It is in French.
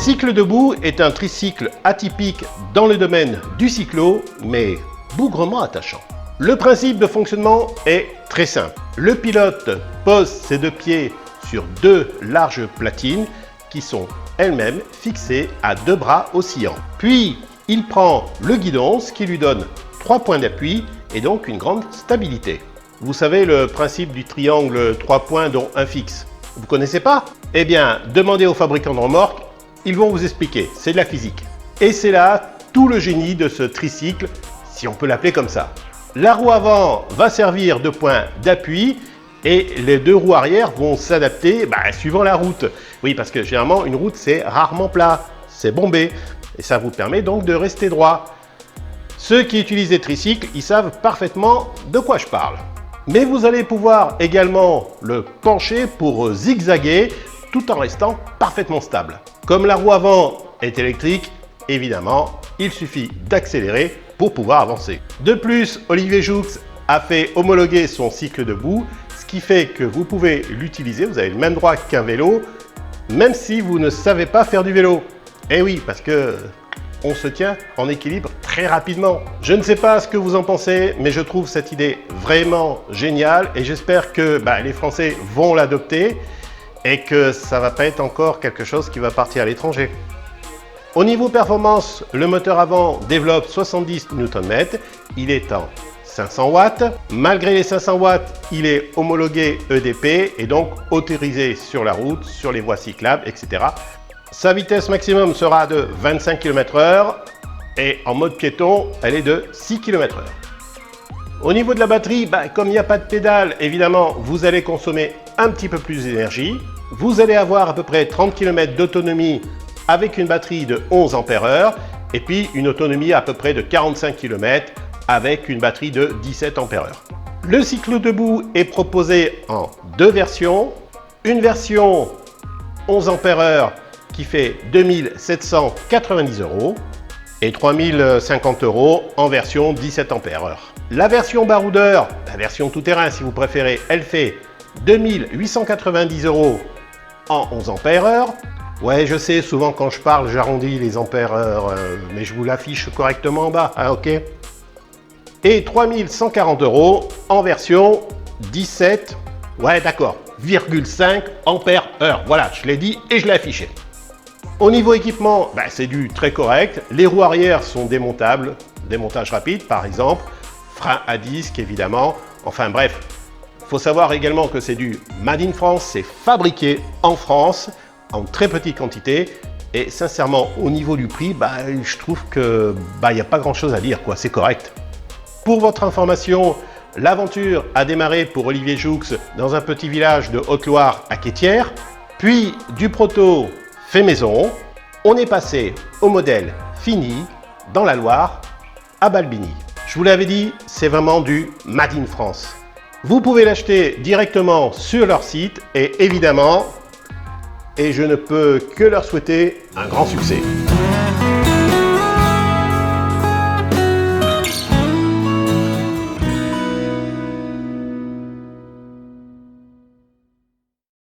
Cycle debout est un tricycle atypique dans le domaine du cyclo, mais bougrement attachant. Le principe de fonctionnement est très simple. Le pilote pose ses deux pieds sur deux larges platines qui sont elles-mêmes fixées à deux bras oscillants. Puis, il prend le guidon, ce qui lui donne 3 points d'appui et donc une grande stabilité. Vous savez le principe du triangle 3 points dont un fixe. Vous connaissez pas? Eh bien, demandez aux fabricants de remorques, ils vont vous expliquer, c'est de la physique. Et c'est là tout le génie de ce tricycle, si on peut l'appeler comme ça. La roue avant va servir de point d'appui et les deux roues arrière vont s'adapter suivant la route. Oui, parce que généralement, une route, c'est rarement plat, c'est bombé. Et ça vous permet donc de rester droit. Ceux qui utilisent des tricycles, ils savent parfaitement de quoi je parle. Mais vous allez pouvoir également le pencher pour zigzaguer tout en restant parfaitement stable. Comme la roue avant est électrique, évidemment, il suffit d'accélérer pour pouvoir avancer. De plus, Olivier Joux a fait homologuer son cycle debout, ce qui fait que vous pouvez l'utiliser, vous avez le même droit qu'un vélo, même si vous ne savez pas faire du vélo. Eh oui, parce que on se tient en équilibre très rapidement. Je ne sais pas ce que vous en pensez, mais je trouve cette idée vraiment géniale et j'espère que les Français vont l'adopter et que ça va pas être encore quelque chose qui va partir à l'étranger. Au niveau performance, le moteur avant développe 70 Nm, il est en 500 watts. Malgré les 500 watts, il est homologué EDP et donc autorisé sur la route, sur les voies cyclables, etc. Sa vitesse maximum sera de 25 km/h et en mode piéton, elle est de 6 km/h. Au niveau de la batterie, comme il n'y a pas de pédale, évidemment, vous allez consommer un petit peu plus d'énergie. Vous allez avoir à peu près 30 km d'autonomie avec une batterie de 11 ampères-heure et puis une autonomie à peu près de 45 km avec une batterie de 17 ampères-heure. Le cycle debout est proposé en deux versions. Une version 11 ampères-heure qui fait 2790 € et 3050 € en version 17 ampères-heure. La version baroudeur, la version tout-terrain si vous préférez, elle fait 2890 € en 11 ampères-heure. Ouais, je sais, souvent quand je parle, j'arrondis les ampères-heure, mais je vous l'affiche correctement en bas, ok. Et 3140 € en version 17, ouais d'accord, 5 ampères-heure. Voilà, je l'ai dit et je l'ai affiché. Au niveau équipement, c'est du très correct. Les roues arrière sont démontables, démontage rapide par exemple, frein à disque évidemment, enfin bref. Il faut savoir également que c'est du Made in France, c'est fabriqué en France, en très petite quantité et sincèrement au niveau du prix, je trouve que il n'y a pas grand chose à dire quoi, c'est correct. Pour votre information, l'aventure a démarré pour Olivier Joux dans un petit village de Haute-Loire à Quétière, puis du proto fait maison, on est passé au modèle fini dans la Loire à Balbigny. Je vous l'avais dit, c'est vraiment du Made in France. Vous pouvez l'acheter directement sur leur site et évidemment, et je ne peux que leur souhaiter un grand succès.